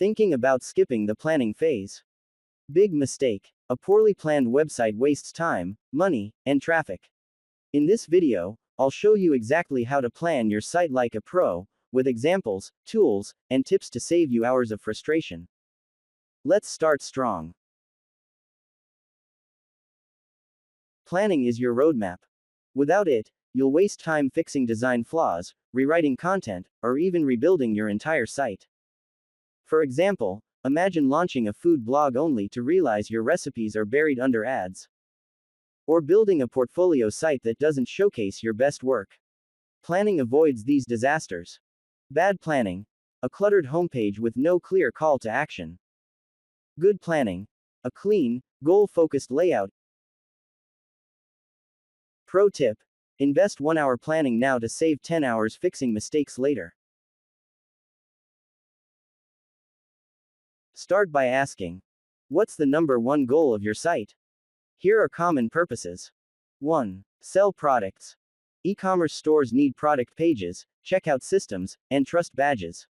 Thinking about skipping the planning phase. Big mistake. A poorly planned website wastes time, money, and traffic. In this video, I'll show you exactly how to plan your site like a pro, with examples, tools, and tips to save you hours of frustration. Let's start strong. Planning is your roadmap. Without it, you'll waste time fixing design flaws, rewriting content, or even rebuilding your entire site. For example, imagine launching a food blog only to realize your recipes are buried under ads. Or building a portfolio site that doesn't showcase your best work. Planning avoids these disasters. Bad planning. A cluttered homepage with no clear call to action. Good planning. A clean, goal-focused layout. Pro tip. Invest 1 hour planning now to save 10 hours fixing mistakes later. Start by asking, what's the number one goal of your site? Here are common purposes. 1. Sell products. E-commerce stores need product pages, checkout systems, and trust badges.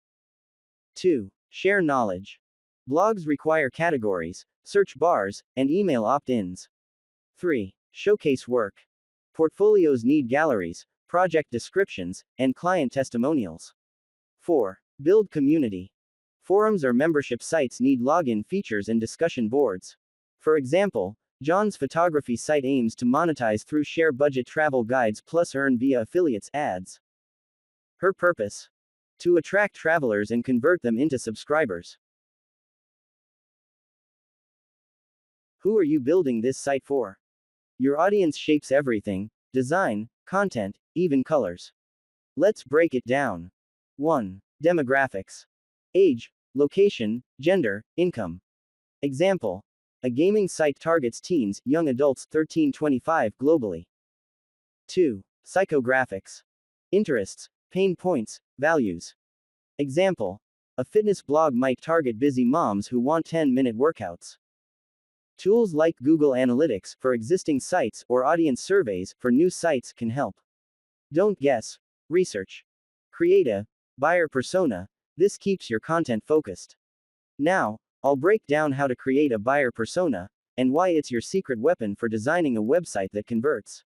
2. Share knowledge. Blogs require categories, search bars, and email opt-ins. 3. Showcase work. Portfolios need galleries, project descriptions, and client testimonials. 4. Build community. Forums or membership sites need login features and discussion boards. For example, John's photography site aims to monetize through share budget travel guides plus earn via affiliates ads. Her purpose? To attract travelers and convert them into subscribers. Who are you building this site for? Your audience shapes everything: design, content, even colors. Let's break it down. 1. Demographics. Age, location, gender, income. Example. A gaming site targets teens, young adults 13-25 globally. 2. Psychographics. Interests, pain points, values. Example. A fitness blog might target busy moms who want 10-minute workouts. Tools like Google Analytics for existing sites or audience surveys for new sites can help. Don't guess. Research. Create a buyer persona. This keeps your content focused. Now, I'll break down how to create a buyer persona, and why it's your secret weapon for designing a website that converts.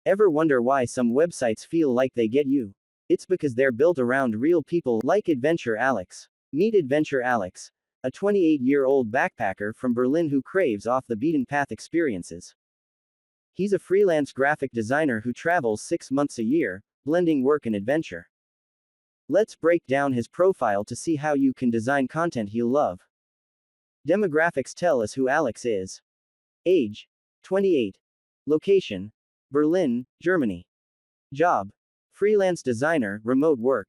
Ever wonder why some websites feel like they get you? It's because they're built around real people like Adventure Alex. Meet Adventure Alex, a 28-year-old backpacker from Berlin who craves off-the-beaten-path experiences. He's a freelance graphic designer who travels 6 months a year, blending work and adventure. Let's break down his profile to see how you can design content he'll love. Demographics tell us who Alex is. Age: 28. Location: Berlin, Germany. Job: freelance designer, remote work.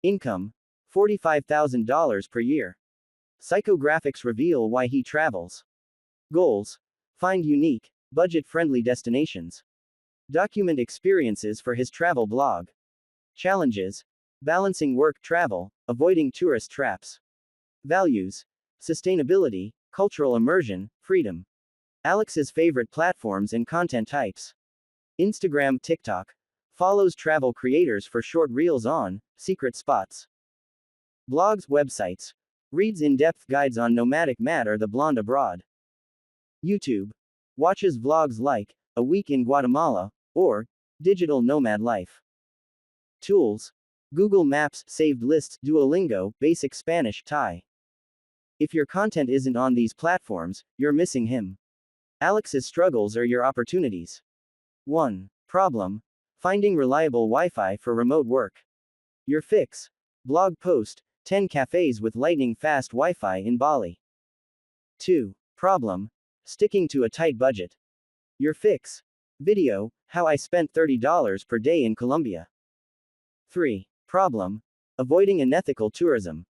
Income: $45,000 per year. Psychographics reveal why he travels. Goals: find unique, budget-friendly destinations. Document experiences for his travel blog. Challenges: balancing work-travel, avoiding tourist traps. Values: sustainability, cultural immersion, freedom. Alex's favorite platforms and content types. Instagram, TikTok. Follows travel creators for short reels on secret spots. Blogs, websites. Reads in-depth guides on nomadic Matt or the blonde abroad. YouTube. Watches vlogs like A Week in Guatemala or Digital Nomad Life. Tools: Google Maps, saved lists, Duolingo, basic Spanish, Thai. If your content isn't on these platforms, you're missing him. Alex's struggles are your opportunities. 1. Problem: finding reliable Wi-Fi for remote work. Your fix: blog post, 10 cafes with lightning-fast Wi-Fi in Bali. 2. Problem: sticking to a tight budget. Your fix: video, how I spent $30 per day in Colombia. 3. Problem: avoiding unethical tourism.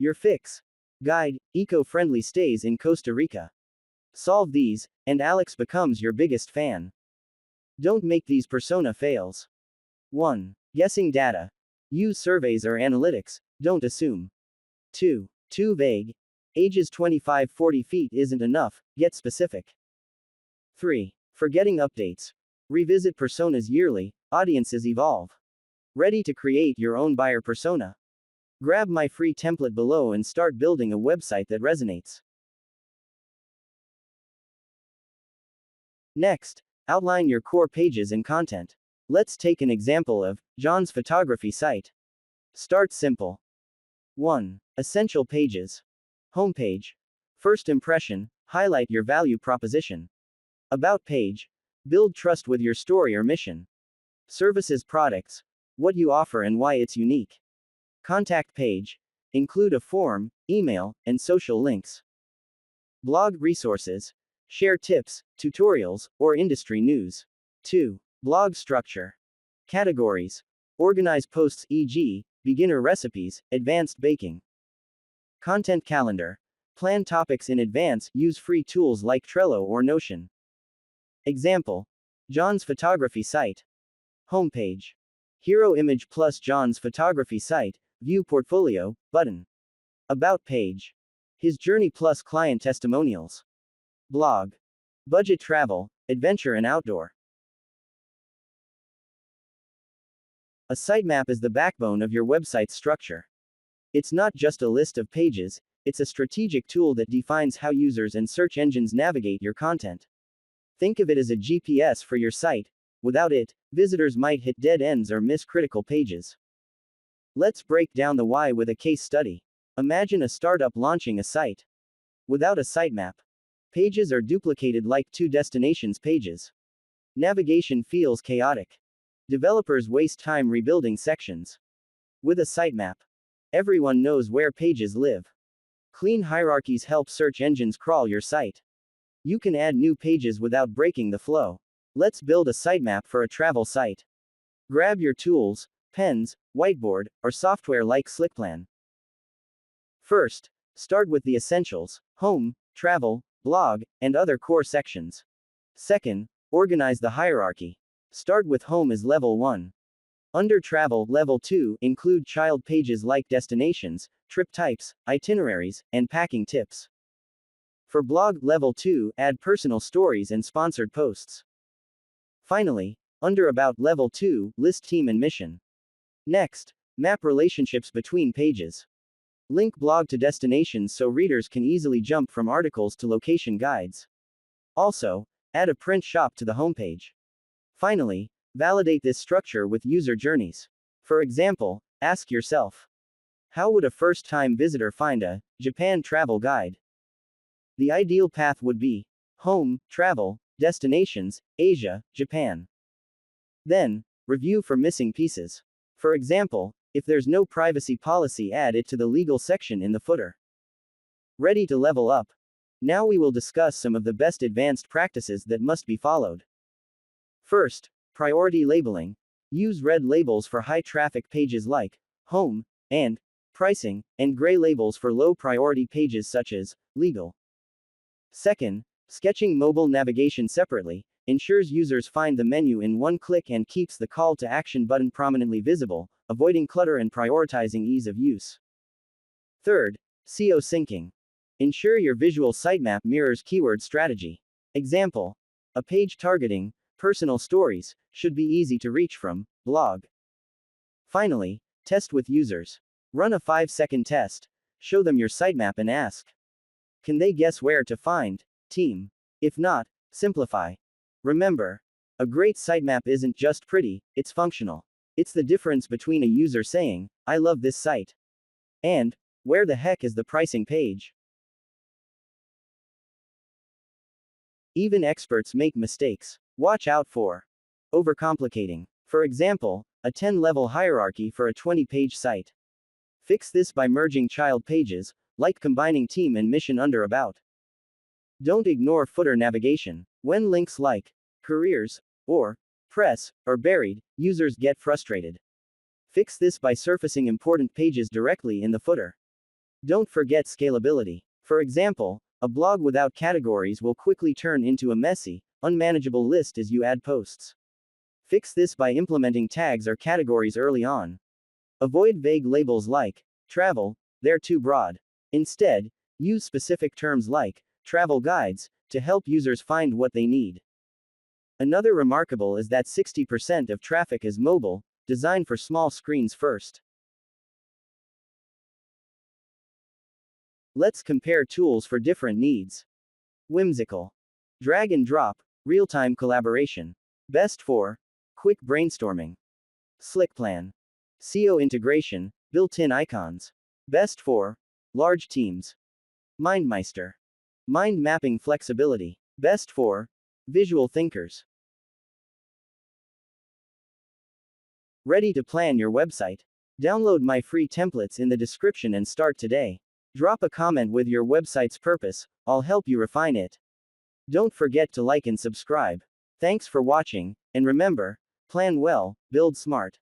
Your fix: guide, eco-friendly stays in Costa Rica. Solve these, and Alex becomes your biggest fan. Don't make these persona fails. 1. Guessing data. Use surveys or analytics, don't assume. 2. Too vague. Ages 25-40 feet isn't enough, get specific. 3. Forgetting updates. Revisit personas yearly, audiences evolve. Ready to create your own buyer persona? Grab my free template below and start building a website that resonates. Next, outline your core pages and content. Let's take an example of John's photography site. Start simple. 1. Essential pages. Homepage. First impression, highlight your value proposition. About page. Build trust with your story or mission. Services products. What you offer and why it's unique. Contact page. Include a form, email, and social links. Blog resources. Share tips, tutorials, or industry news. 2. Blog structure. Categories. Organize posts, e.g., beginner recipes, advanced baking. Content calendar. Plan topics in advance, use free tools like Trello or Notion. Example. John's photography site. Homepage. Hero image plus John's photography site, view portfolio, button. About page. His journey plus client testimonials. Blog. Budget travel, adventure and outdoor. A sitemap is the backbone of your website's structure. It's not just a list of pages, it's a strategic tool that defines how users and search engines navigate your content. Think of it as a GPS for your site. Without it, visitors might hit dead ends or miss critical pages. Let's break down the why with a case study. Imagine a startup launching a site. Without a sitemap, pages are duplicated like two destinations pages. Navigation feels chaotic. Developers waste time rebuilding sections. With a sitemap, everyone knows where pages live. Clean hierarchies help search engines crawl your site. You can add new pages without breaking the flow. Let's build a sitemap for a travel site. Grab your tools, pens, whiteboard, or software like Slickplan. First, start with the essentials: home, travel, blog, and other core sections. Second, organize the hierarchy. Start with home as level 1. Under travel, level 2, include child pages like destinations, trip types, itineraries, and packing tips. For blog, level 2, add personal stories and sponsored posts. Finally, under about, level 2, list team and mission. Next, map relationships between pages. Link blog to destinations so readers can easily jump from articles to location guides. Also, add a print shop to the homepage. Finally, validate this structure with user journeys. For example, ask yourself, how would a first-time visitor find a Japan travel guide? The ideal path would be home, travel, destinations, Asia, Japan. Then, review for missing pieces. For example, if there's no privacy policy, add it to the legal section in the footer. Ready to level up? Now we will discuss some of the best advanced practices that must be followed. First, priority labeling. Use red labels for high traffic pages like home and pricing, and gray labels for low priority pages such as legal. Second, sketching mobile navigation separately ensures users find the menu in one click and keeps the call to action button prominently visible, avoiding clutter and prioritizing ease of use. Third, SEO syncing. Ensure your visual sitemap mirrors keyword strategy. Example: a page targeting personal stories should be easy to reach from blog. Finally, test with users. Run a 5-second test. Show them your sitemap and ask, can they guess where to find team? If not, simplify. Remember, a great sitemap isn't just pretty, it's functional. It's the difference between a user saying, I love this site, and where the heck is the pricing page? Even experts make mistakes. Watch out for overcomplicating. For example, a 10-level hierarchy for a 20-page site. Fix this by merging child pages, like combining team and mission under about. Don't ignore footer navigation. When links like careers or press are buried, users get frustrated. Fix this by surfacing important pages directly in the footer. Don't forget scalability. For example, a blog without categories will quickly turn into a messy, unmanageable list as you add posts. Fix this by implementing tags or categories early on. Avoid vague labels like travel, they're too broad. Instead, use specific terms like travel guides to help users find what they need. Another remarkable is that 60% of traffic is mobile, designed for small screens first. Let's compare tools for different needs. Whimsical. Drag and drop, real-time collaboration. Best for quick brainstorming. Slick plan. SEO integration, built-in icons. Best for large teams. MindMeister. Mind mapping flexibility. Best for visual thinkers. Ready to plan your website? Download my free templates in the description and start today. Drop a comment with your website's purpose, I'll help you refine it. Don't forget to like and subscribe. Thanks for watching, and remember, plan well, build smart.